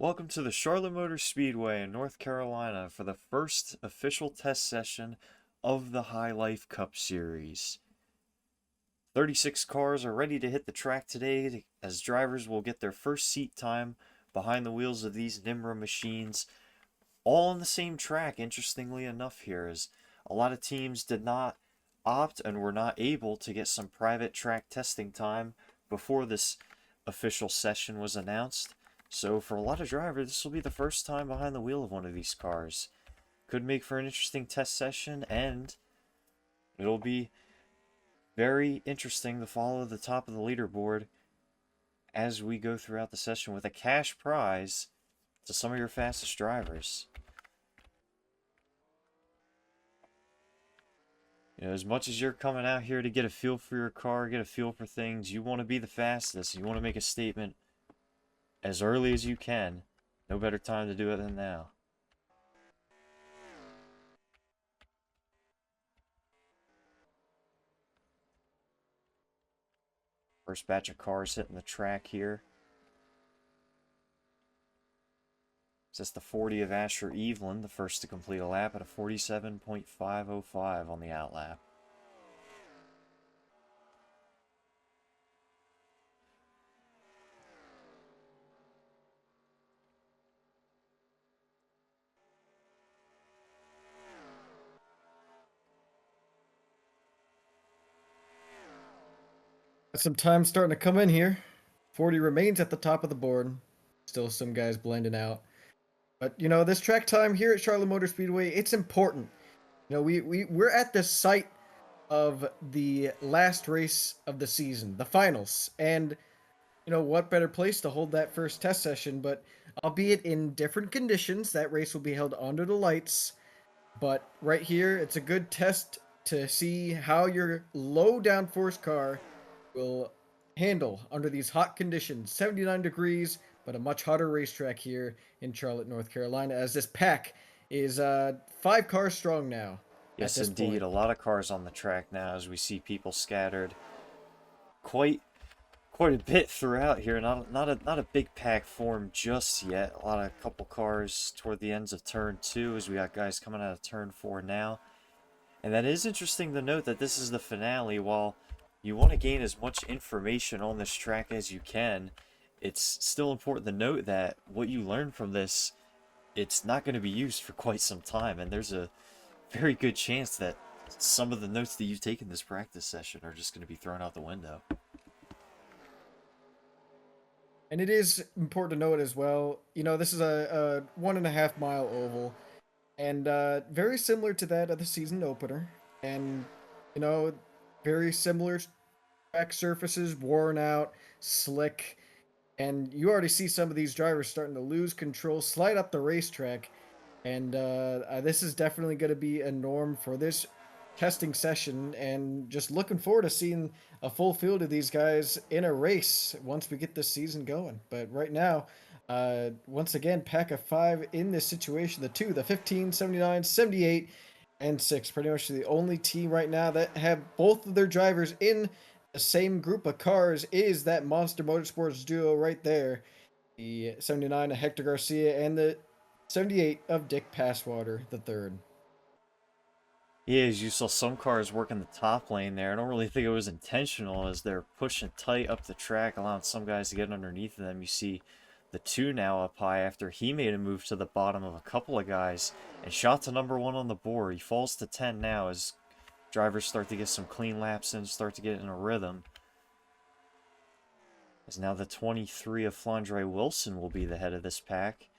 Welcome to the Charlotte Motor Speedway in North Carolina for the first official test session of the High Life Cup Series. 36 cars are ready to hit the track today as drivers will get their first seat time behind the wheels of these NMRA machines, all on the same track, interestingly enough here, as a lot of teams did not opt and were not able to get some private track testing time before this official session was announced. So for a lot of drivers, this will be the first time behind the wheel of one of these cars. Could make for an interesting test session, and it'll be very interesting to follow the top of the leaderboard as we go throughout the session with a cash prize to some of your fastest drivers. As much as you're coming out here to get a feel for your car, get a feel for things, you want to be the fastest. You want to make a statement as early as you can. No better time to do it than now. First batch of cars hitting the track here. That's the 40 of Asher Evelyn, the first to complete a lap at a 47.505 on the outlap. Some time starting to come in here. 40 remains at the top of the board. Still some guys blending out. But, this track time here at Charlotte Motor Speedway, it's important. We're at the site of the last race of the season, the finals. And, what better place to hold that first test session, but albeit in different conditions, that race will be held under the lights. But right here, it's a good test to see how your low downforce car will handle under these hot conditions. 79 degrees, but a much hotter racetrack here in Charlotte, North Carolina, as this pack is 5 cars strong now. Yes, At this indeed. point. A lot of cars on the track now as we see people scattered quite a bit throughout here. Not a big pack formed just yet. A couple cars toward the ends of turn 2 as we got guys coming out of turn 4 now. And that is interesting to note that this is the finale. While you want to gain as much information on this track as you can, it's still important to note that what you learn from this, it's not going to be used for quite some time, and there's a very good chance that some of the notes that you've taken this practice session are just going to be thrown out the window. And it is important to note as well, this is a 1.5 mile oval, and very similar to that of the season opener. And, very similar track surfaces, worn out, slick. And you already see some of these drivers starting to lose control, slide up the racetrack. And this is definitely going to be a norm for this testing session. And just looking forward to seeing a full field of these guys in a race once we get this season going. But right now, once again, pack of 5 in this situation. The 15, 79, 78, and 6. Pretty much the only team right now that have both of their drivers in the same group of cars is that Monster Motorsports duo right there. The 79 of Hector Garcia and the 78 of Dick Passwater the third. Yeah, as you saw some cars working the top lane there. I don't really think it was intentional as they're pushing tight up the track, allowing some guys to get underneath them. You see the 2 now up high after he made a move to the bottom of a couple of guys and shot to number 1 on the board. He falls to 10 now as drivers start to get some clean laps in, start to get in a rhythm. As now the 23 of Flandre Wilson will be the head of this pack.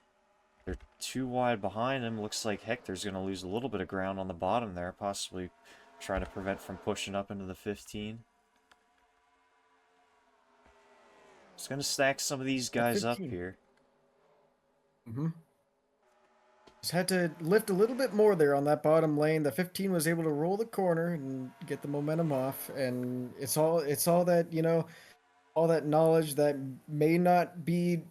They're 2 wide behind him. Looks like Hector's going to lose a little bit of ground on the bottom there, possibly trying to prevent from pushing up into the 15. Just going to stack some of these guys up here. Just had to lift a little bit more there on that bottom lane. The 15 was able to roll the corner and get the momentum off, and it's all that, all that knowledge that may not be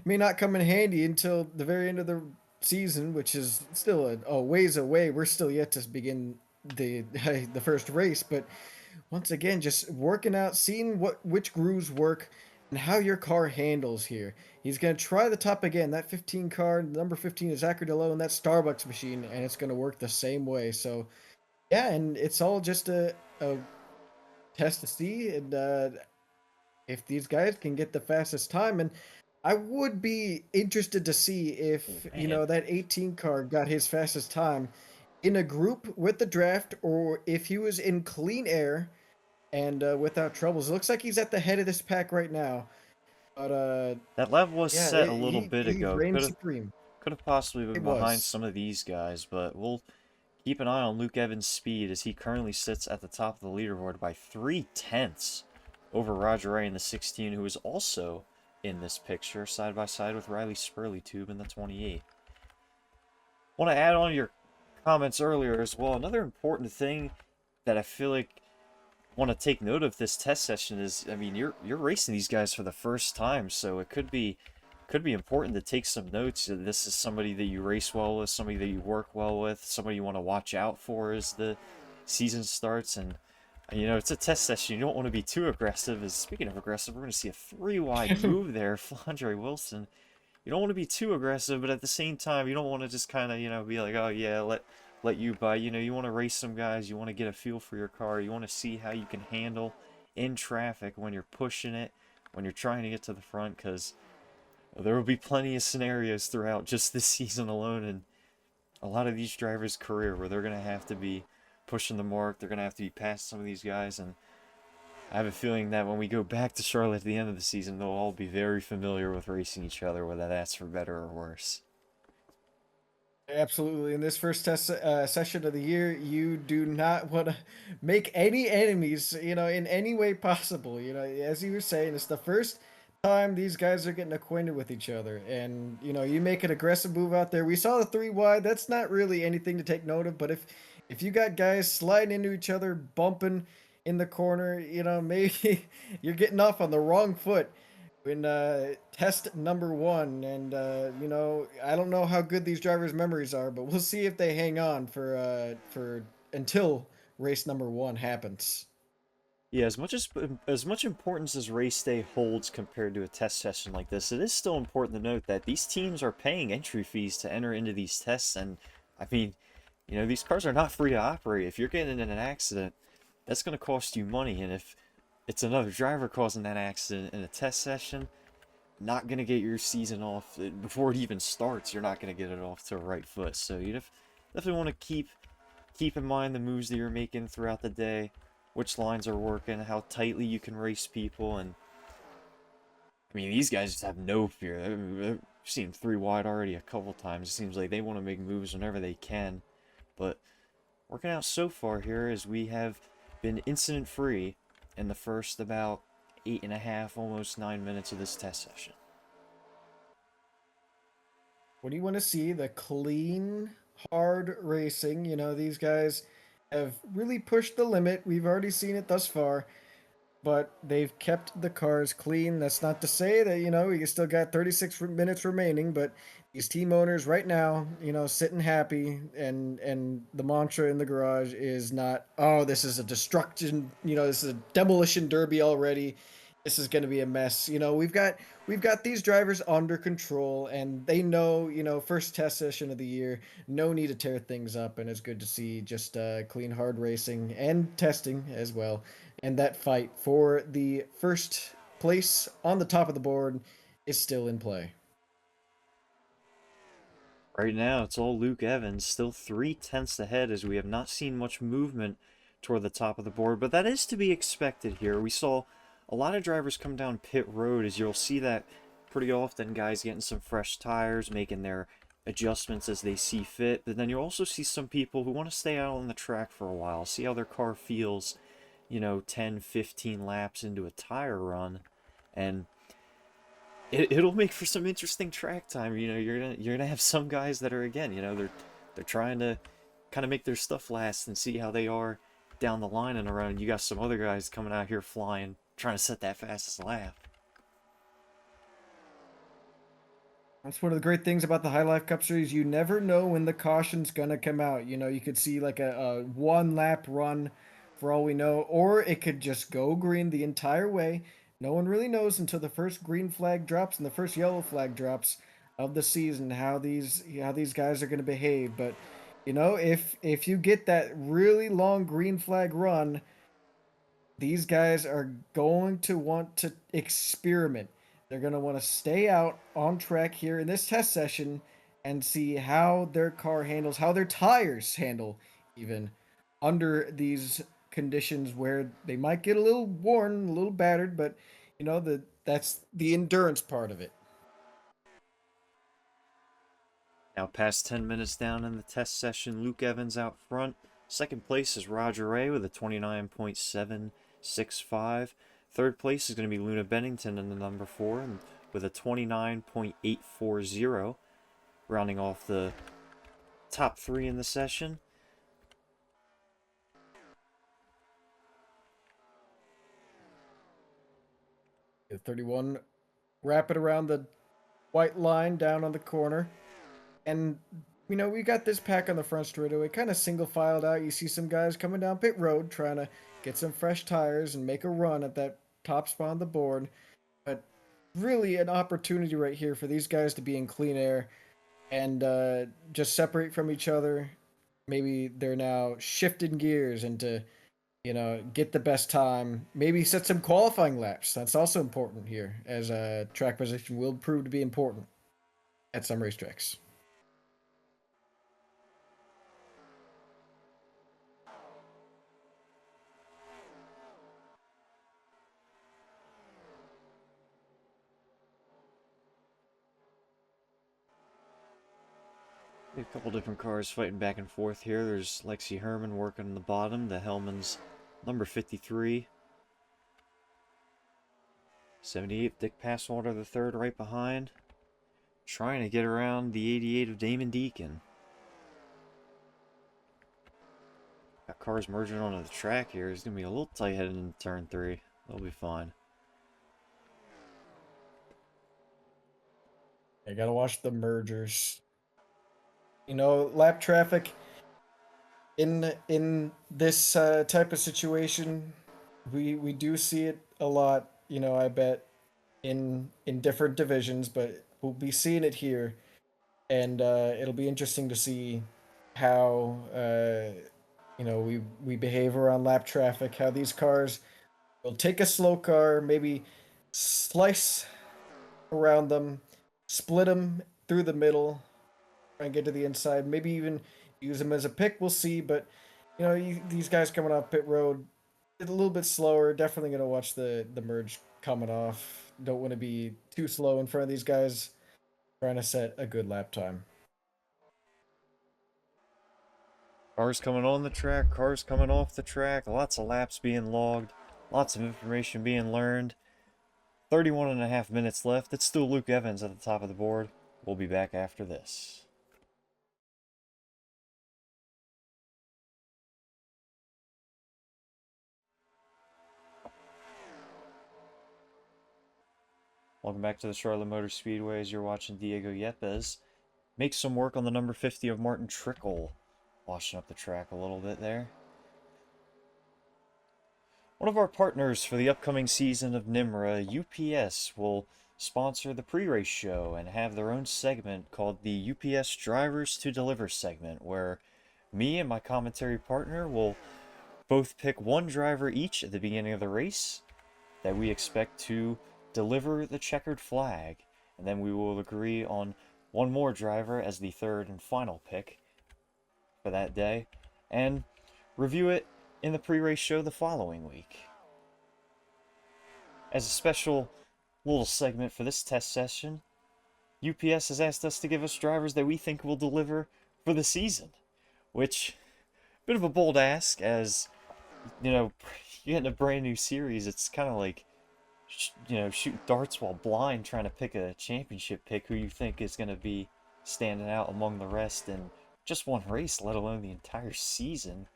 may not come in handy until the very end of the season, which is still a ways away. We're still yet to begin the first race, but once again, just working out, seeing which grooves work, and how your car handles here. He's going to try the top again. That 15 car, number 15 is Zachary DeLow in that Starbucks machine, and it's going to work the same way. So, yeah, and it's all just a test to see and if these guys can get the fastest time. And I would be interested to see Oh, if, man. that 18 car got his fastest time in a group with the draft or if he was in clean air and without troubles. It looks like he's at the head of this pack right now. But That lap was yeah, set a little bit he ago. reigned supreme. Could have possibly It been behind was. some of these guys, but we'll keep an eye on Luke Evans' speed as he currently sits at the top of the leaderboard by 3/10 over Roger Ray in the 16, who is also in this picture, side by side with Riley Spurley-Tube in the 28. Want to add on to your comments earlier as well. Another important thing that I feel like want to take note of this test session is, I mean, you're racing these guys for the first time, so it could be important to take some notes. This is somebody that you race well with, somebody that you work well with, somebody you want to watch out for as the season starts. And it's a test session. You don't want to be too aggressive. As speaking of aggressive, we're going to see a 3-wide move there, Flandre Wilson. You don't want to be too aggressive, but at the same time, you don't want to just kind of, be like, oh yeah, let you by. You want to race some guys. You want to get a feel for your car. You want to see how you can handle in traffic when you're pushing it, when you're trying to get to the front, because there will be plenty of scenarios throughout just this season alone, and a lot of these drivers' career where they're going to have to be pushing the mark. They're going to have to be past some of these guys, and I have a feeling that when we go back to Charlotte at the end of the season, they'll all be very familiar with racing each other, whether that's for better or worse. Absolutely. In this first test session of the year, you do not want to make any enemies, in any way possible. As you were saying, it's the first time these guys are getting acquainted with each other. And, you make an aggressive move out there. We saw the 3 wide. That's not really anything to take note of. But if you got guys sliding into each other, bumping in the corner, maybe you're getting off on the wrong foot in test number 1. And I don't know how good these drivers' memories are, but we'll see if they hang on for until race number 1 happens. Yeah, as much importance as race day holds compared to a test session like this, it is still important to note that these teams are paying entry fees to enter into these tests, and I mean, these cars are not free to operate. If you're getting in an accident, that's going to cost you money, and if it's another driver causing that accident in a test session, not going to get your season off before it even starts. You're not going to get it off to a right foot. So you definitely want to keep in mind the moves that you're making throughout the day, which lines are working, how tightly you can race people, and I mean, these guys just have no fear. I've seen 3 wide already a couple times. It seems like they want to make moves whenever they can, but working out so far here as we have been incident free in the first about 8.5, almost 9 minutes of this test session. What do you want to see? The clean, hard racing. These guys have really pushed the limit. We've already seen it thus far, but they've kept the cars clean. That's not to say that, you still got 36 minutes remaining, but these team owners right now, sitting happy, and the mantra in the garage is not, oh, this is a destruction, this is a demolition derby already. This is going to be a mess. We've got these drivers under control, and they know, first test session of the year, no need to tear things up, and it's good to see just clean, hard racing and testing as well. And that fight for the first place on the top of the board is still in play. Right now, it's all Luke Evans, still 3/10 ahead as we have not seen much movement toward the top of the board, but that is to be expected here. We saw a lot of drivers come down pit road, as you'll see that pretty often, guys getting some fresh tires, making their adjustments as they see fit, but then you'll also see some people who want to stay out on the track for a while, see how their car feels, 10, 15 laps into a tire run, and it'll make for some interesting track time. You're gonna have some guys that are, again, they're trying to kind of make their stuff last and see how they are down the line in a run. And you got some other guys coming out here flying, trying to set that fastest lap. That's one of the great things about the High Life Cup Series. You never know when the caution's gonna come out. You could see like a 1 lap run for all we know, or it could just go green the entire way. No one really knows until the first green flag drops and the first yellow flag drops of the season how these guys are going to behave. But if you get that really long green flag run, these guys are going to want to experiment. They're going to want to stay out on track here in this test session and see how their car handles, how their tires handle, even under these conditions where they might get a little worn, a little battered, but that's the endurance part of it. Now past 10 minutes down in the test session, Luke Evans out front. Second place is Roger Ray with a 29.765. Third place is going to be Luna Bennington in the number 4 and with a 29.840. Rounding off the top 3 in the session. The 31 wrap it around the white line down on the corner. And, we got this pack on the front straightaway, kind of single filed out. You see some guys coming down pit road trying to get some fresh tires and make a run at that top spot on the board. But really an opportunity right here for these guys to be in clean air and just separate from each other. Maybe they're now shifting gears into, get the best time. Maybe set some qualifying laps. That's also important here, as track position will prove to be important at some racetracks. A couple different cars fighting back and forth here. There's Lexi Herman working on the bottom. The Hellman's number 53. 78, Dick Passwater the third right behind. Trying to get around the 88 of Damon Deacon. Got cars merging onto the track here. It's going to be a little tight headed into turn 3. They'll be fine. I gotta watch the mergers. Lap traffic in this type of situation, we do see it a lot. I bet in different divisions, but we'll be seeing it here, and it'll be interesting to see how we behave around lap traffic. How these cars will take a slow car, maybe slice around them, split them through the middle, try and get to the inside. Maybe even use them as a pick. We'll see. But these guys coming off pit road, a little bit slower. Definitely gonna watch the merge coming off. Don't want to be too slow in front of these guys. Trying to set a good lap time. Cars coming on the track, cars coming off the track. Lots of laps being logged. Lots of information being learned. 31.5 minutes left. It's still Luke Evans at the top of the board. We'll be back after this. Welcome back to the Charlotte Motor Speedway as you're watching Diego Yepes make some work on the number 50 of Martin Trickle. Washing up the track a little bit there. One of our partners for the upcoming season of NMRA, UPS, will sponsor the pre-race show and have their own segment called the UPS Drivers to Deliver segment, where me and my commentary partner will both pick one driver each at the beginning of the race that we expect to deliver the checkered flag, and then we will agree on one more driver as the third and final pick for that day, and review it in the pre-race show the following week. As a special little segment for this test session, UPS has asked us to give us drivers that we think will deliver for the season, which, bit of a bold ask, as, you get in a brand new series, it's kind of like, shooting darts while blind, trying to pick a championship pick who you think is going to be standing out among the rest in just one race, let alone the entire season.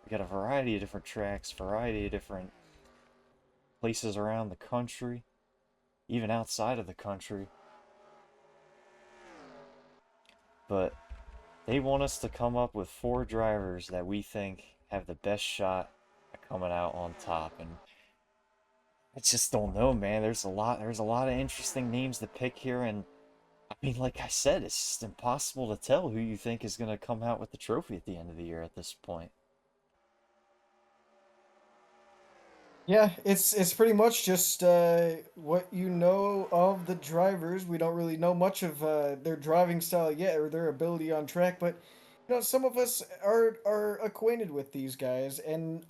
We got a variety of different tracks, variety of different places around the country, even outside of the country. But they want us to come up with 4 drivers that we think have the best shot at coming out on top. And I just don't know, man. There's a lot of interesting names to pick here, and I mean, like I said, it's just impossible to tell who you think is gonna come out with the trophy at the end of the year at this point. Yeah, it's pretty much just what you know of the drivers. We don't really know much of their driving style yet or their ability on track, but some of us are acquainted with these guys, and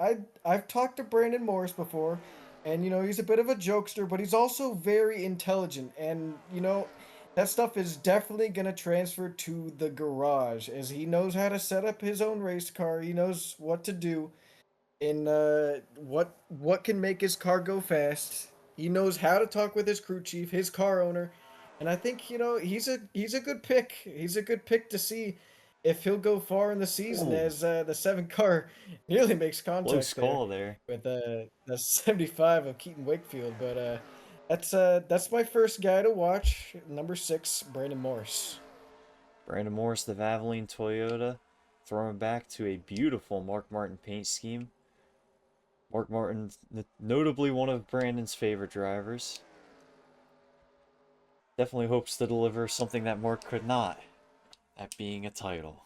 I've talked to Brandon Morris before, and he's a bit of a jokester, but he's also very intelligent, and that stuff is definitely gonna transfer to the garage, as he knows how to set up his own race car. He knows what to do in what can make his car go fast. He knows how to talk with his crew chief, his car owner, and I think he's a good pick. He's a good pick to see if he'll go far in the season, Oh, as the 7 car nearly makes close contact there call there. with the 75 of Keaton Wakefield. But that's my first guy to watch. Number 6, Brandon Morris. Brandon Morris, the Valvoline Toyota, throwing back to a beautiful Mark Martin paint scheme. Mark Martin, notably one of Brandon's favorite drivers. Definitely hopes to deliver something that Mark could not, that being a title.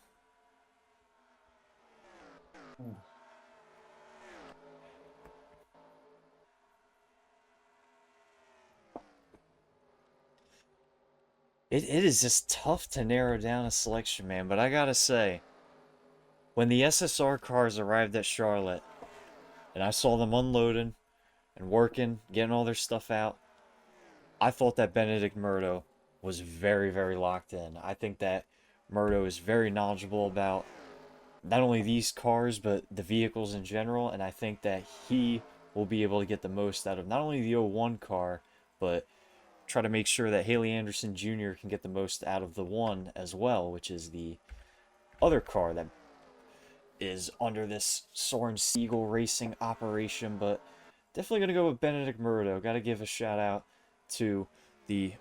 It is just tough to narrow down a selection, man, but I gotta say, when the SSR cars arrived at Charlotte, and I saw them unloading and working, getting all their stuff out, I thought that Benedict Murdo was very, very locked in. I think that Murdo is very knowledgeable about not only these cars, but the vehicles in general, and I think that he will be able to get the most out of not only the '01 car, but try to make sure that Haley Anderson Jr. can get the most out of the one as well, which is the other car that is under this Soren Siegel racing operation. But definitely going to go with Benedict Murdo. Got to give a shout out to the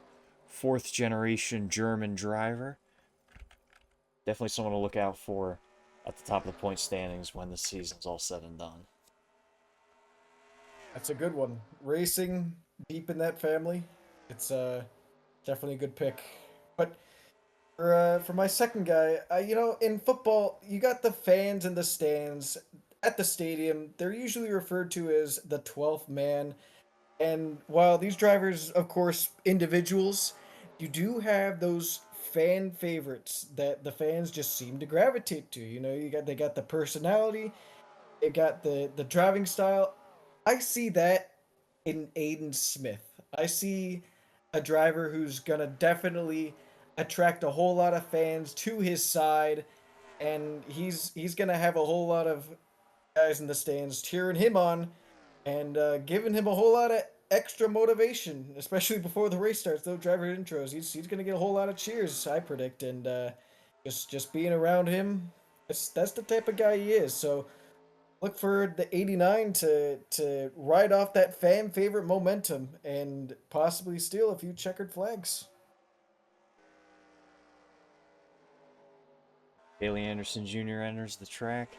fourth generation German driver. Definitely someone to look out for at the top of the point standings when the season's all said and done. That's a good one. Racing deep in that family. It's definitely a good pick. But for my second guy, in football, you got the fans in the stands at the stadium. They're usually referred to as the 12th man. And while these drivers, of course, individuals, you do have those fan favorites that the fans just seem to gravitate to. They got the personality, they got the driving style. I see that in Aiden Smith. I see a driver who's gonna definitely attract a whole lot of fans to his side, and he's gonna have a whole lot of guys in the stands cheering him on and giving him a whole lot of extra motivation, especially before the race starts. Those driver intros, he's gonna get a whole lot of cheers, I predict, and just being around him, that's the type of guy he is. So look for the 89 to ride off that fan favorite momentum and possibly steal a few checkered flags. Haley Anderson Jr. enters the track.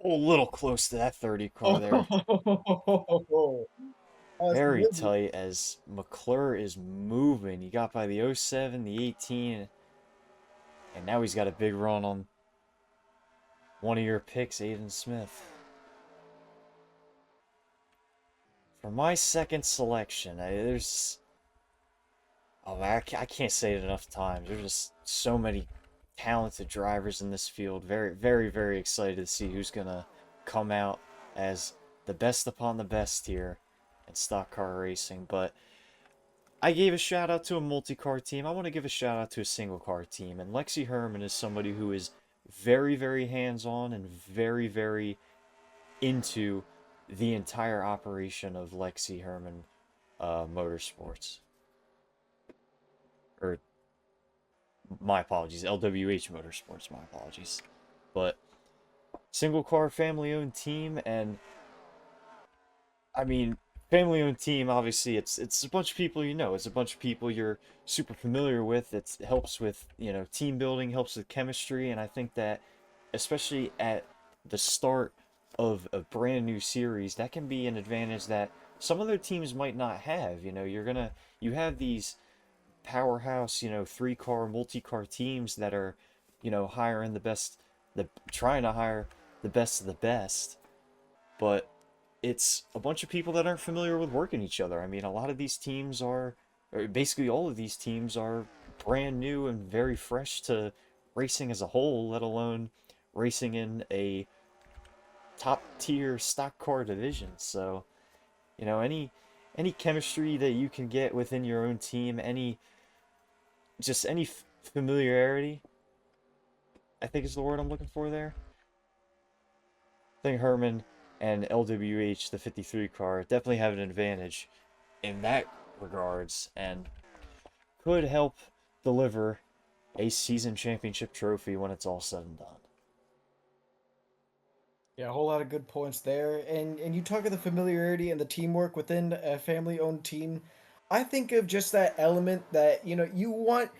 Oh, a little close to that 30 car there. Oh, that's Very really tight as McClure is moving. He got by the '07, the 18, and now he's got a big run on one of your picks, Aiden Smith. For my second selection, there's... Oh, man, I can't say it enough times. There's just so many talented drivers in this field. Very, very, very excited to see who's going to come out as the best upon the best here in stock car racing. But I gave a shout out to a multi-car team. I want to give a shout out to a single car team. And Lexi Herman is somebody who is very, very hands-on and very, very into the entire operation of Lexi Herman Motorsports. Or, my apologies, LWH Motorsports, my apologies. But, single car, family owned team, and I mean, family owned team, obviously, it's a bunch of people you know. It's a bunch of people you're super familiar with. It helps with, team building, helps with chemistry, and I think that, especially at the start of a brand new series, that can be an advantage that some other teams might not have. You have these powerhouse, three-car, multi-car teams that are, hiring trying to hire the best of the best, but it's a bunch of people that aren't familiar with working each other. I mean, a lot of these teams are, or basically all of these teams are brand new and very fresh to racing as a whole, let alone racing in a top tier stock car division. So, any chemistry that you can get within your own team, any familiarity, I think is the word I'm looking for there. I think Herman and LWH, the 53 car, definitely have an advantage in that regards and could help deliver a season championship trophy when it's all said and done. Yeah, a whole lot of good points there. And you talk of the familiarity and the teamwork within a family-owned team. I think of just that element that, you want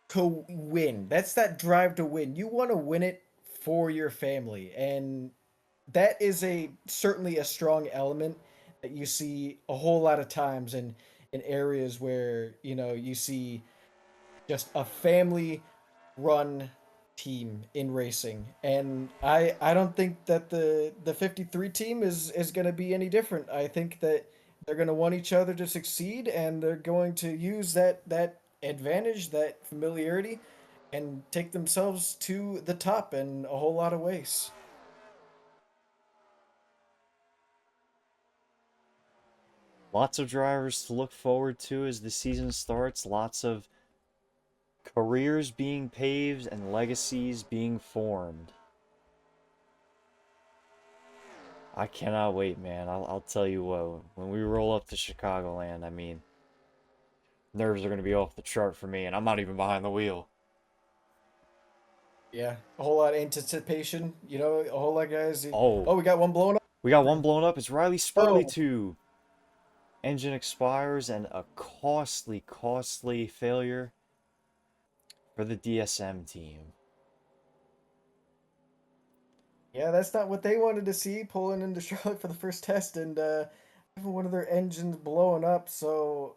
to win. That's that drive to win. You want to win it for your family. And that is a certainly a strong element that you see a whole lot of times in areas where, you see just a family run team in racing. And I don't think that the 53 team is going to be any different. I think that they're going to want each other to succeed, and they're going to use that advantage, that familiarity, and take themselves to the top in a whole lot of ways. Lots of drivers to look forward to as the season starts, lots of careers being paved and legacies being formed. I cannot wait, man. I'll tell you what, when we roll up to Chicagoland, I mean, nerves are going to be off the chart for me, and I'm not even behind the wheel. Yeah, a whole lot of anticipation, a whole lot of guys. Oh, Oh, we got one blown up. we got one blown up. It's Riley Spurley Oh, 2. Engine expires and a costly, costly failure for the DSM team. yeah, that's not what they wanted to see, pulling into Charlotte for the first test and having one of their engines blowing up. So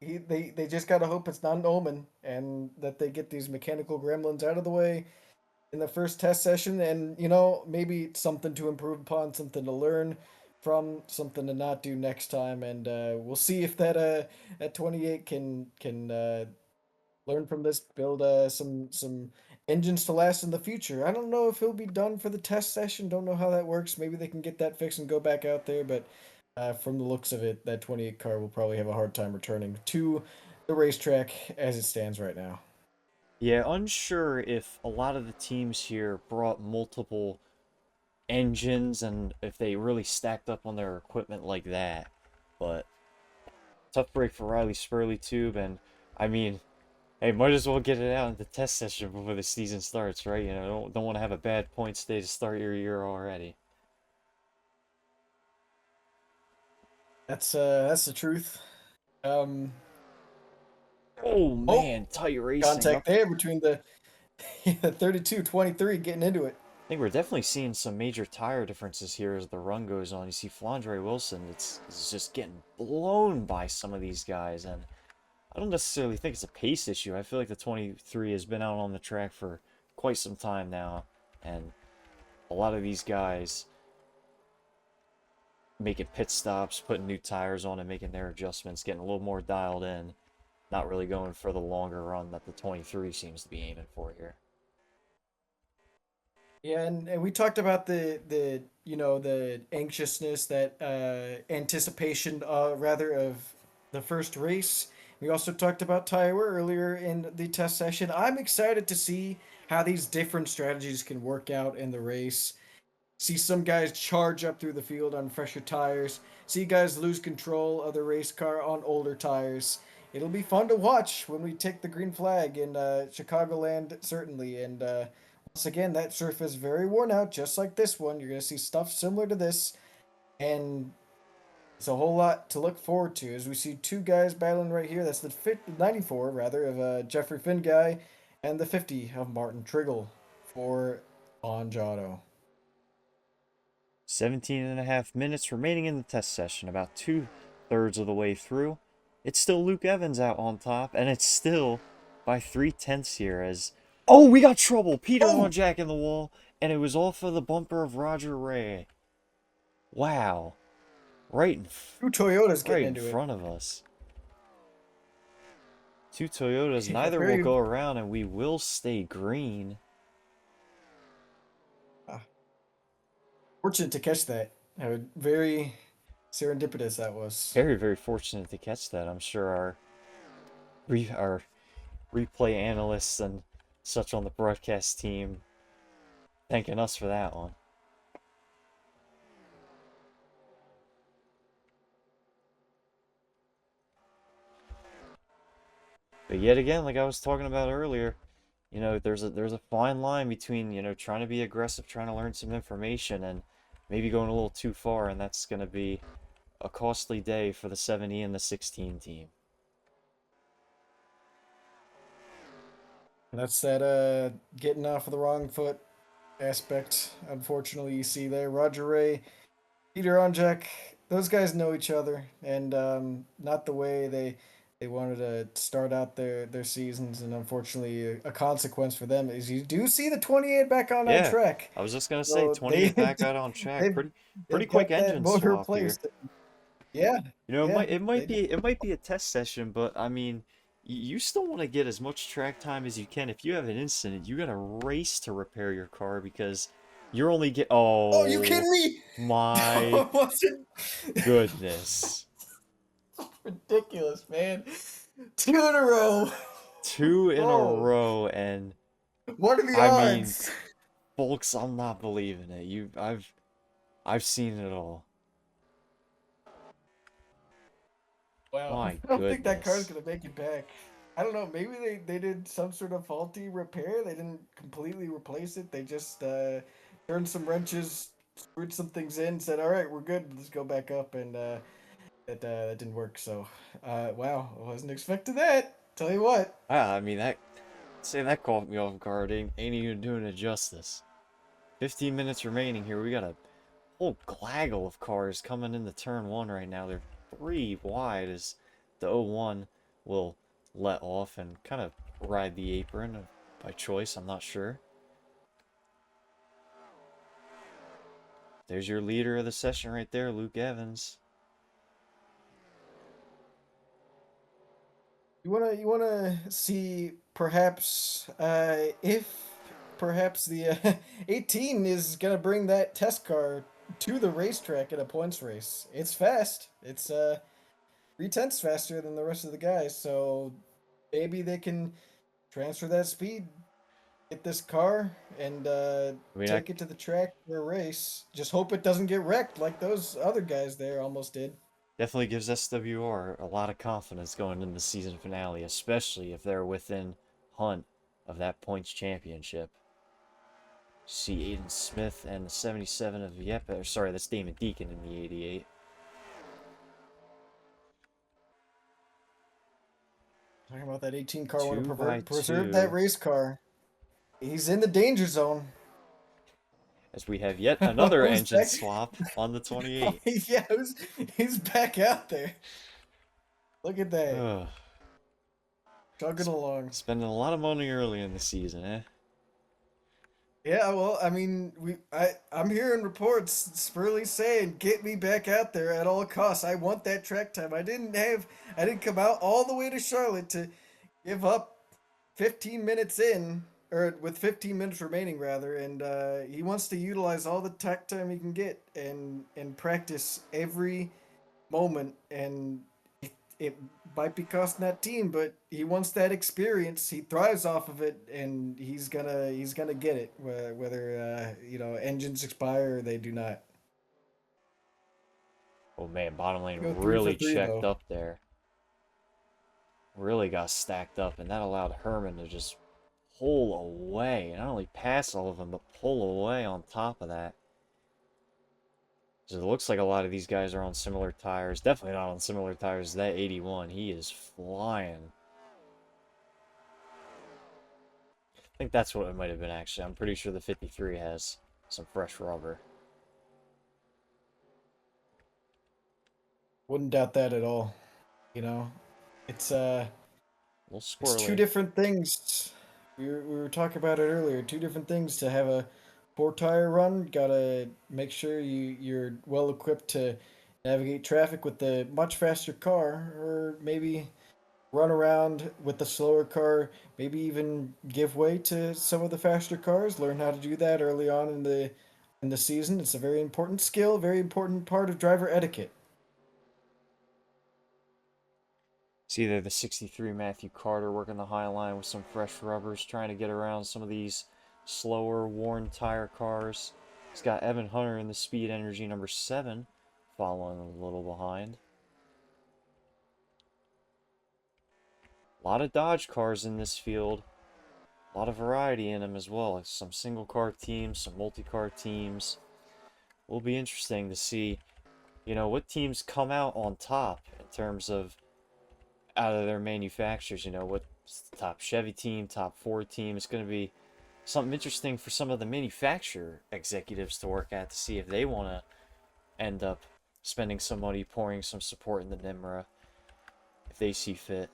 they just gotta hope it's not an omen and that they get these mechanical gremlins out of the way in the first test session, and maybe it's something to improve upon, something to learn from, something to not do next time. And we'll see if that 28 can learn from this, build some engines to last in the future. I don't know if he'll be done for the test session. Don't know how that works. Maybe they can get that fixed and go back out there. But from the looks of it, that 28 car will probably have a hard time returning to the racetrack as it stands right now. Yeah, unsure if a lot of the teams here brought multiple engines and if they really stacked up on their equipment like that. But tough break for Riley Spurley too, and I mean, hey, might as well get it out in the test session before the season starts, right? Don't want to have a bad points day to start your year already. That's the truth. Um, Oh oh, man, tight racing contact up. there between the 32-23 getting into it. I think we're definitely seeing some major tire differences here as the run goes on. You see Flandre Wilson, it's just getting blown by some of these guys, and I don't necessarily think it's a pace issue. I feel like the 23 has been out on the track for quite some time now, and a lot of these guys making pit stops, putting new tires on and making their adjustments, getting a little more dialed in, not really going for the longer run that the 23 seems to be aiming for here. Yeah, and we talked about the anxiousness, that anticipation rather of the first race. We also talked about Taiwa earlier in the test session. I'm excited to see how these different strategies can work out in the race. See some guys charge up through the field on fresher tires. See guys lose control of the race car on older tires. It'll be fun to watch when we take the green flag in Chicagoland, certainly. And once again, that surface is very worn out, just like this one. You're going to see stuff similar to this. And it's a whole lot to look forward to as we see two guys battling right here. That's the 94, rather, of Jeffrey Finn guy, and the 50 of Martin Triggle for Anjado. 17.5 minutes remaining in the test session, about 2/3 of the way through. It's still Luke Evans out on top, and it's still by 3/10 here as... Oh, we got trouble! Peter Oh! on Jack in the wall, and it was off of the bumper of Roger Ray. Wow. Two Toyotas Right getting in into it. front of us. Two Toyotas, Yeah, neither will go around, and we will stay green. Fortunate to catch that. Very serendipitous that was. Very, very fortunate to catch that. I'm sure our replay analysts and such on the broadcast team thanking us for that one. But yet again, like I was talking about earlier, you know, there's a fine line between, you know, trying to be aggressive, trying to learn some information, and maybe going a little too far, and that's going to be a costly day for the 70 and the 16 team. That's that getting off of the wrong foot aspect. Unfortunately, you see there Roger Ray, Peter Onjak, those guys know each other, and not the way they wanted to start out their seasons. And unfortunately, a consequence for them is you do see the 28 back on that Yeah, track. I was just gonna say So 28 back out on track. they've Pretty they've quick got that engine motor swap here. replaced. Yeah, You know, yeah, it might be a test session, but I mean, you still want to get as much track time as you can. If you have an incident, you gotta race to repair your car because you're only get... Oh, you Oh kidding me? my No, was it goodness. ridiculous, man? Two in a row. Two in a Oh, row, and what are the I mean, odds? folks, I'm not believing it. I've seen it all. Wow, My I don't think that car's goodness. gonna make it back. I don't know. Maybe they did some sort of faulty repair. They didn't completely replace it. They just turned some wrenches, screwed some things in, said, "All right, we're good. Let's go back up." And that didn't work. So, wow, I wasn't expecting that. Tell you what. Ah, I mean that caught me off guard. Ain't even doing it justice. 15 minutes remaining here. We got a whole gaggle of cars coming into turn one right now. They're 3 wide as the 01 will let off and kind of ride the apron by choice. I'm not sure. There's your leader of the session right there, Luke Evans. You wanna see perhaps if perhaps the 18 is gonna bring that test car to the racetrack in a points race. It's fast. It's 3/10 faster than the rest of the guys, so maybe they can transfer that speed, get this car, and I mean, take it to the track for a race. Just hope it doesn't get wrecked like those other guys there almost did. definitely gives SWR a lot of confidence going into the season finale, especially if they're within hunt of that points championship. See Aiden Smith and the 77 of Yep, sorry, that's Damon Deacon in the 88. Talking about that 18 car, want to 2x2 preserve that race car. He's in the danger zone. as we have yet another Who's engine back? swap on the 28. Yeah, he's back out there. Look at that. Ugh. Chugging along. Spending a lot of money early in the season, eh? Yeah, well, I mean, I'm hearing reports Spurley saying, "Get me back out there at all costs. I want that track time. I didn't come out all the way to Charlotte to give up 15 minutes in, or with 15 minutes remaining rather, and he wants to utilize all the track time he can get and practice every moment, and it might be costing that team, but he wants that experience. He thrives off of it, and he's gonna get it, whether engines expire or they do not. Oh man, bottom lane Go three for really three checked though. up there. Really got stacked up, and that allowed Herman to just pull away. Not only pass all of them, but pull away on top of that. So it looks like a lot of these guys are on similar tires. Definitely not on similar tires as that 81. He is flying. I think that's what it might have been, actually. I'm pretty sure the 53 has some fresh rubber. Wouldn't doubt that at all. You know, it's uh, A little it's two squirrely. different things. We were talking about it earlier. Two different things to have a four tire run. Gotta make sure you're well equipped to navigate traffic with the much faster car, or maybe run around with the slower car. Maybe even give way to some of the faster cars. Learn how to do that early on in the season. It's a very important skill, very important part of driver etiquette. It's either the 63 Matthew Carter working the high line with some fresh rubbers, trying to get around some of these slower, worn tire cars. He's got Evan Hunter in the Speed Energy number 7, following a little behind. A lot of Dodge cars in this field. A lot of variety in them as well. Some single car teams, some multi car teams. Will be interesting to see, what teams come out on top in terms of out of their manufacturers. What's the top Chevy team, top Ford team. It's going to be something interesting for some of the manufacturer executives to work at to see if they want to end up spending some money, pouring some support in the NMRA if they see fit.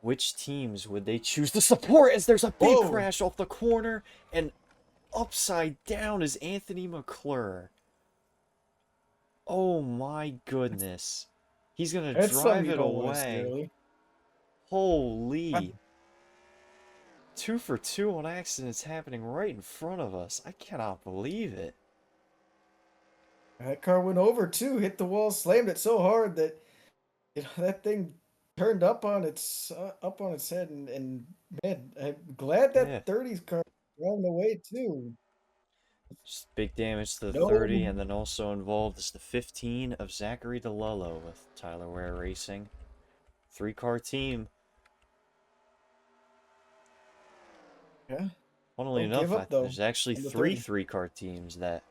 Which teams would they choose to support as there's a big Whoa! crash off the corner and upside down is Anthony McClure. Oh my goodness. He's going to That's something drive you it don't want to see away. early. Holy. 2 for 2 on accidents happening right in front of us. I cannot believe it. That car went over too, hit the wall, slammed it so hard that that thing turned up on its head, and man, I'm glad Yeah. that 30's car ran away too. Just big damage to the No, 30, and then also involved is the 15 of Zachary DeLello with Tyler Ware Racing. 3-car team. yeah, Funnily don't give enough, up though there's actually on the three 30. 3-car teams that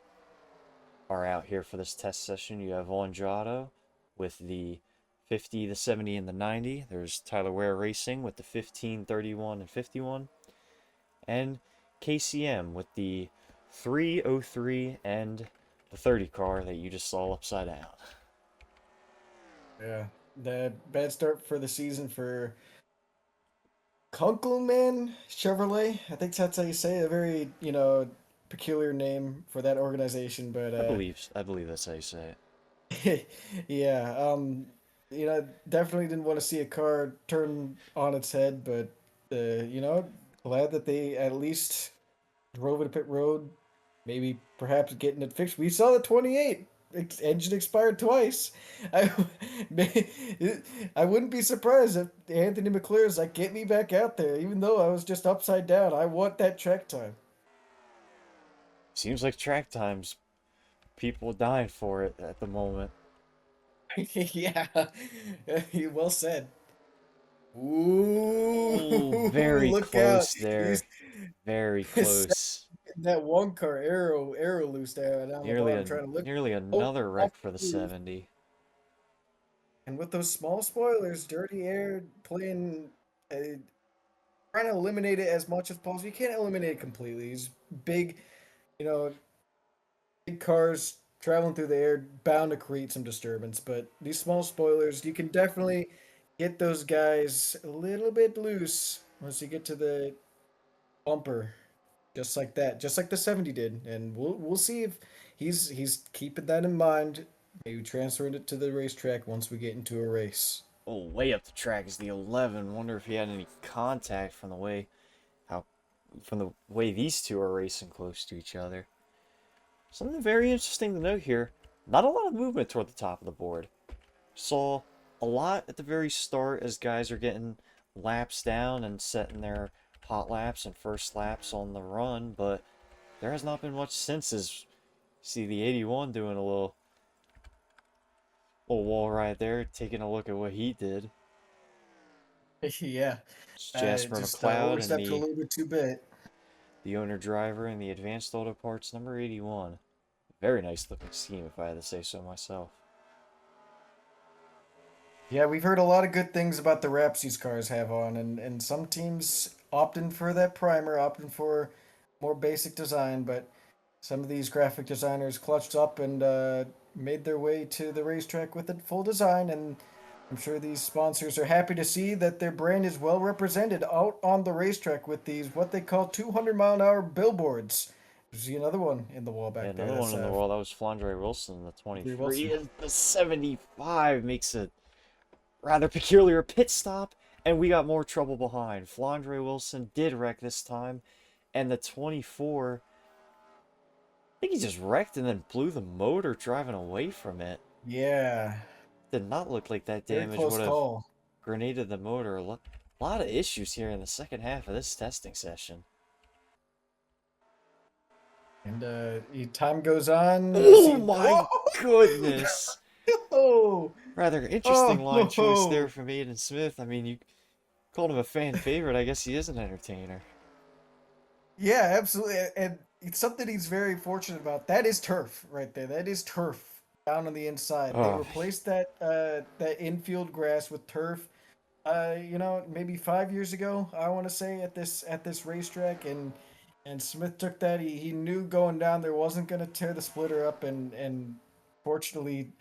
are out here for this test session. You have Andrado with the 50, the 70, and the 90. There's Tyler Ware Racing with the 15, 31, and 51. And KCM with the 303 and the 30 car that you just saw upside down. Yeah, the bad start for the season for Kunkelman Chevrolet. I think that's how you say it. A very, peculiar name for that organization, but I believe that's how you say it. yeah, definitely didn't want to see a car turn on its head, but glad that they at least drove it to pit road, maybe perhaps getting it fixed. We saw the 28 engine expired twice. I I wouldn't be surprised if Anthony McClure is like, get me back out there, even though I was just upside down. I want that track time. Seems like track times, people dying for it at the moment. Yeah, well said. Oh, Ooh, very look out! close He's there. Very close. that one car arrow loose there down the Nearly bottom a trying to look. nearly Oh, another off wreck for the the roof. 70. And with those small spoilers, Dirty Air playing, trying to eliminate it as much as possible. You can't eliminate it completely. These big, you know, big cars traveling through the air bound to create some disturbance. But these small spoilers, you can definitely get those guys a little bit loose once you get to the bumper, just like that, just like the 70 did. And we'll see if he's keeping that in mind. Maybe transferring it to the racetrack once we get into a race. Oh, way up the track is the 11. Wonder if he had any contact how from the way these two are racing close to each other. Something very interesting to note here. Not a lot of movement toward the top of the board. Saw a lot at the very start as guys are getting laps down and setting their hot laps and first laps on the run, but there has not been much since as see the 81 doing a little wall ride there, taking a look at what he did. Yeah, It's Jasper just McLeod and overstepped a the little bit too bit. the owner driver in the Advanced Auto Parts number 81. Very nice looking scheme, if I had to say so myself. Yeah, we've heard a lot of good things about the wraps these cars have on, and some teams opting for that primer, opting for more basic design, but some of these graphic designers clutched up and made their way to the racetrack with a full design, and I'm sure these sponsors are happy to see that their brand is well represented out on the racetrack with these what they call 200-mile-an-hour billboards. You see another one in the wall Yeah, back there. another one That's in the world, that was Flandre Wilson, the Lee 23. Wilson. And the 75 makes a rather peculiar pit stop, and we got more trouble behind. Flandre Wilson did wreck this time, and the 24, I think he just wrecked and then blew the motor driving away from it. Yeah, Did not look like that very damage close would have call. grenaded the motor. A lot of issues here in the second half of this testing session. And time goes on. You Oh see, my goodness! oh, Rather interesting line choice there oh, from Aiden Smith. I mean, you called him a fan favorite. I guess he is an entertainer. yeah, absolutely. And it's something he's very fortunate about. That is turf right there. That is turf down on the inside. They Oh, replaced that infield grass with turf. Maybe 5 years ago, I want to say at this racetrack, and Smith took that. He knew going down there wasn't going to tear the splitter up, and fortunately,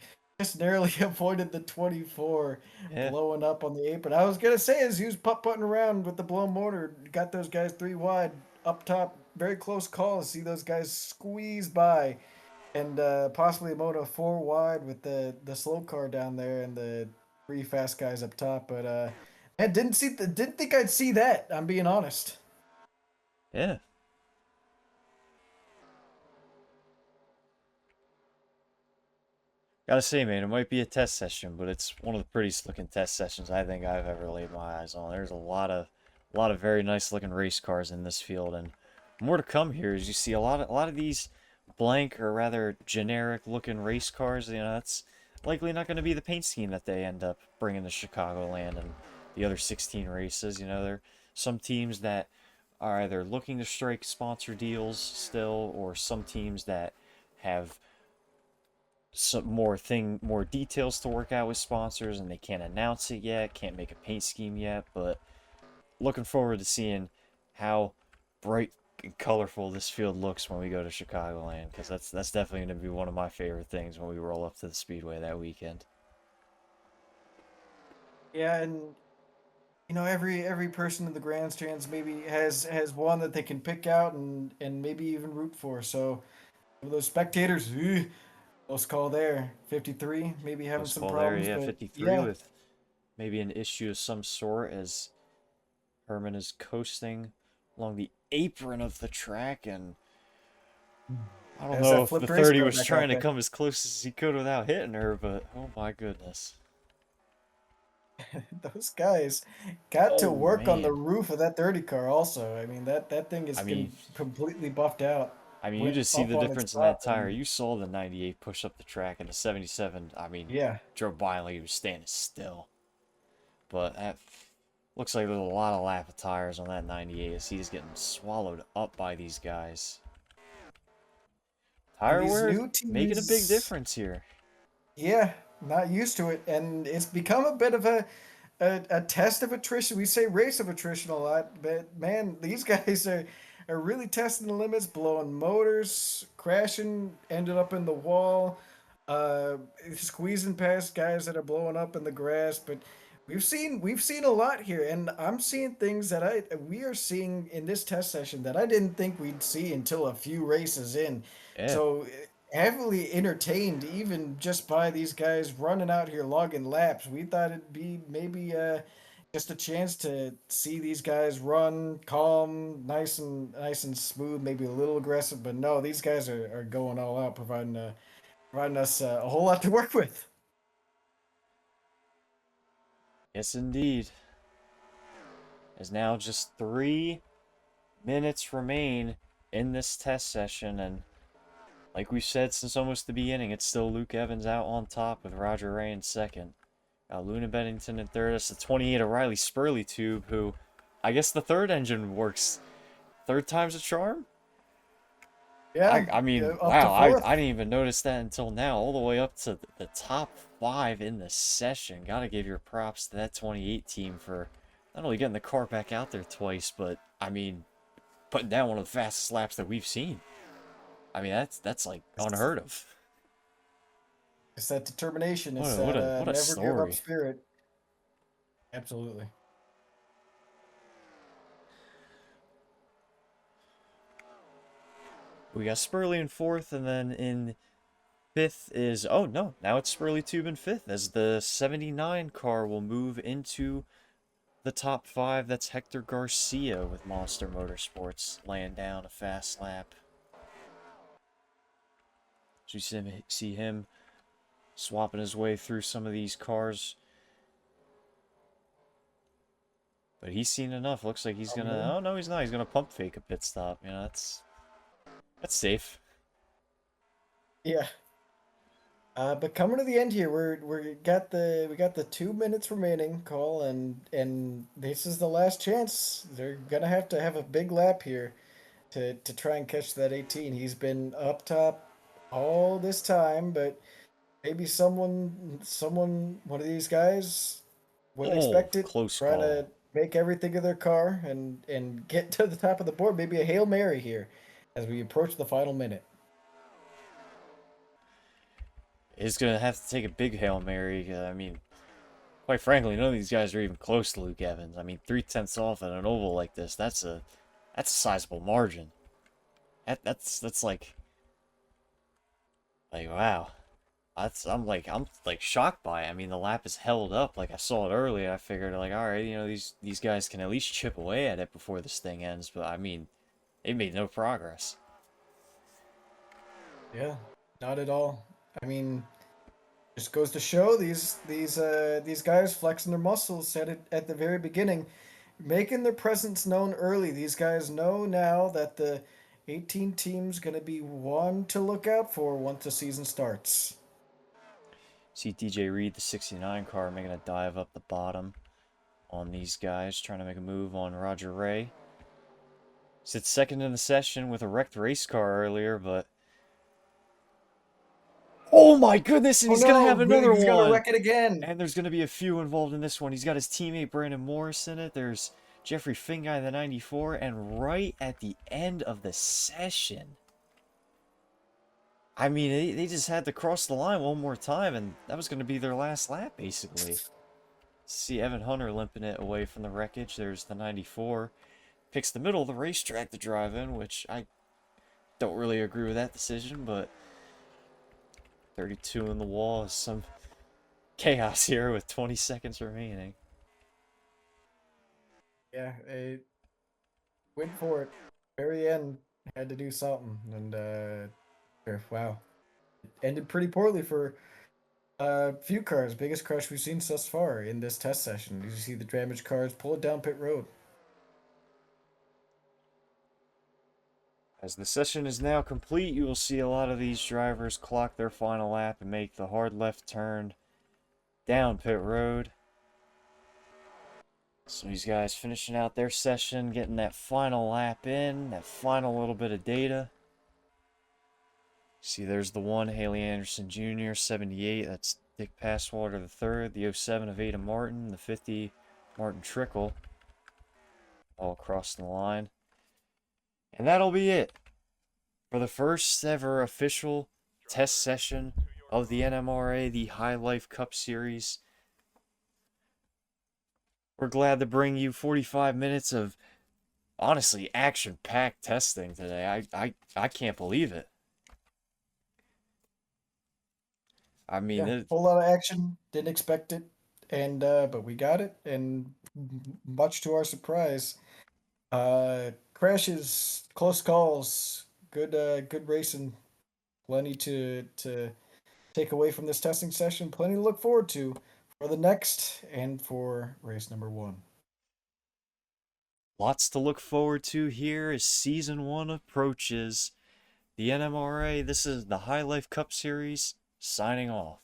just narrowly avoided the 24 yeah. blowing up on the apron. I was gonna say as he was putt-putting around with the blown motor, got those guys three wide up top, very close calls. See those guys squeeze by, and possibly a moto four wide with the slow car down there and the three fast guys up top. But man, didn't think I'd see that. I'm being honest. Yeah. Gotta say, man, it might be a test session, but it's one of the prettiest looking test sessions I think I've ever laid my eyes on. There's a lot of very nice looking race cars in this field, and more to come here as you see a lot of these blank or rather generic looking race cars. That's likely not going to be the paint scheme that they end up bringing to Chicagoland and the other 16 races. There are some teams that are either looking to strike sponsor deals still, or some teams that have some more details to work out with sponsors, and they can't announce it yet, can't make a paint scheme yet. But looking forward to seeing how bright and colorful this field looks when we go to Chicagoland, because that's definitely going to be one of my favorite things when we roll up to the Speedway that weekend. Yeah, and every person in the grandstands maybe has one that they can pick out and maybe even root for. So for those spectators, close call there. 53, maybe having Close some call there, problems, yeah, but 53 yeah. with maybe an issue of some sort as Herman is coasting along the apron of the track, and I don't There's know that if the flipped race 30 car was back trying out to there. come as close as he could without hitting her, but oh my goodness. Those guys got to Oh work on the man. roof of that 30 car also. I mean, that thing is I mean, completely buffed out. you Went just see up the on its difference in that top tire. and You saw the 98 push up the track, and the 77, yeah. drove by like he was standing still. But that looks like there's a lot of lap of tires on that 98 as he's getting swallowed up by these guys. And Tire these wear new making a big teams, difference here. yeah, not used to it. And it's become a bit of a test of attrition. We say race of attrition a lot, but man, these guys are really testing the limits, blowing motors, crashing, ended up in the wall, uh, squeezing past guys that are blowing up in the grass. But we've seen a lot here, and I'm seeing things that we are seeing in this test session that I didn't think we'd see until a few races in. Yeah. So heavily entertained even just by these guys running out here logging laps. We thought it'd be maybe just a chance to see these guys run calm, nice and smooth, maybe a little aggressive, but no, these guys are going all out, providing us a whole lot to work with. Yes, indeed. As now just 3 minutes remain in this test session, and like we've said since almost the beginning, it's still Luke Evans out on top with Roger Ray in second. Luna Bennington in third. That's the 28 of Riley Spurley Tube, who I guess the third engine works third time's a charm? Yeah, I yeah, mean, up to wow, fourth. I didn't even notice that until now, all the way up to the top 5 in the session. Gotta give your props to that 28 team for not only getting the car back out there twice, but I mean, putting down one of the fastest laps that we've seen. I mean, that's like unheard of. It's that determination. What It's a what that a what a never give up story. spirit. Absolutely. We got Spurley in fourth, and then in fifth is, oh no, now it's Spurley Tube in fifth as the 79 car will move into the top five. That's Hector Garcia with Monster Motorsports laying down a fast lap. So you see him swapping his way through some of these cars. But he's seen enough. Looks like he's gonna, oh no, he's not. He's gonna pump fake a pit stop. You know, that's safe. Yeah. But coming to the end here, we got the 2 minutes remaining, Cole, and this is the last chance. They're gonna have to have a big lap here to try and catch that 18. He's been up top all this time, but maybe one of these guys wouldn't Oh, expect it, close trying to call. make everything of their car and get to the top of the board. Maybe a Hail Mary here as we approach the final minute. He's gonna have to take a big Hail Mary. I mean, quite frankly, none of these guys are even close to Luke Evans. I mean, 3/10 off at an oval like this, that's a sizable margin. That's like wow. I'm like shocked by it. I mean, the lap is held up like I saw it earlier. I figured like, all right, you know, these guys can at least chip away at it before this thing ends. But I mean, they made no progress. Yeah, not at all. I mean, just goes to show these guys flexing their muscles at the very beginning, making their presence known early. These guys know now that the 18 team's gonna be one to look out for once the season starts. See DJ Reed, the 69 car, making a dive up the bottom on these guys, trying to make a move on Roger Ray. Sits second in the session with a wrecked race car earlier, but oh my goodness, and Oh he's gonna no, have another he's gonna one. wreck it again. And there's gonna be a few involved in this one. He's got his teammate Brandon Morris in it. There's Jeffrey Finguy, the 94, and right at the end of the session, I mean, they just had to cross the line one more time, and that was gonna be their last lap, basically. See Evan Hunter limping it away from the wreckage. There's the 94. Picks the middle of the racetrack to drive in, which I don't really agree with that decision, but 32 in the wall is some chaos here with 20 seconds remaining. Yeah, went for it. Very end had to do something, and wow, it ended pretty poorly for few cars. Biggest crash we've seen thus far in this test session. You see the damaged cars pull it down pit road. As the session is now complete, you will see a lot of these drivers clock their final lap and make the hard left turn down pit road. So these guys finishing out their session, getting that final lap in, that final little bit of data. See, there's the one, Haley Anderson Jr., 78. That's Dick Passwater III. The 07 of Ada Martin. The 50, Martin Trickle. All across the line. And that'll be it for the first ever official test session of the NMRA, the High Life Cup Series. We're glad to bring you 45 minutes of, honestly, action-packed testing today. I can't believe it. I mean, Yeah, whole lot of action. Didn't expect it, and but we got it, and much to our surprise, crashes, close calls, good racing, plenty to take away from this testing session. Plenty to look forward to for the next and for race number 1. lots to look forward to here as Season 1 approaches. The NMRA, this is the High Life Cup Series, signing off.